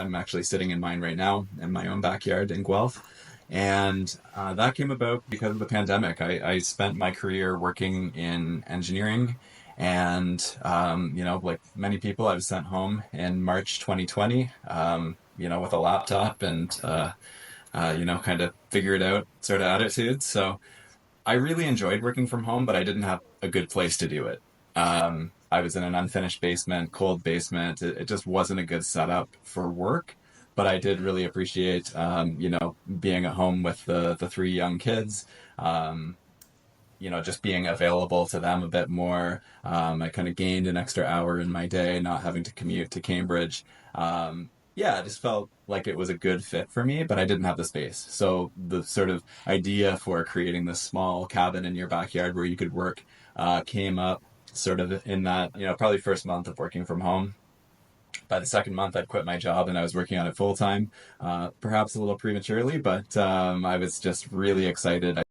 I'm actually sitting in mine right now in my own backyard in Guelph. And that came about because of the pandemic. I spent my career working in engineering, and like many people, I was sent home in March 2020. With a laptop and kind of figure it out sort of attitude. So I really enjoyed working from home, but I didn't have a good place to do it. I was in an unfinished basement, cold basement. It just wasn't a good setup for work. But I did really appreciate, being at home with the three young kids. Um, just being available to them a bit more. I kind of gained an extra hour in my day, not having to commute to Cambridge. Yeah, I just felt like it was a good fit for me, but I didn't have the space. So the sort of idea for creating this small cabin in your backyard where you could work came up sort of in that, probably first month of working from home. By the second month, I'd quit my job and I was working on it full time, perhaps a little prematurely, but I was just really excited.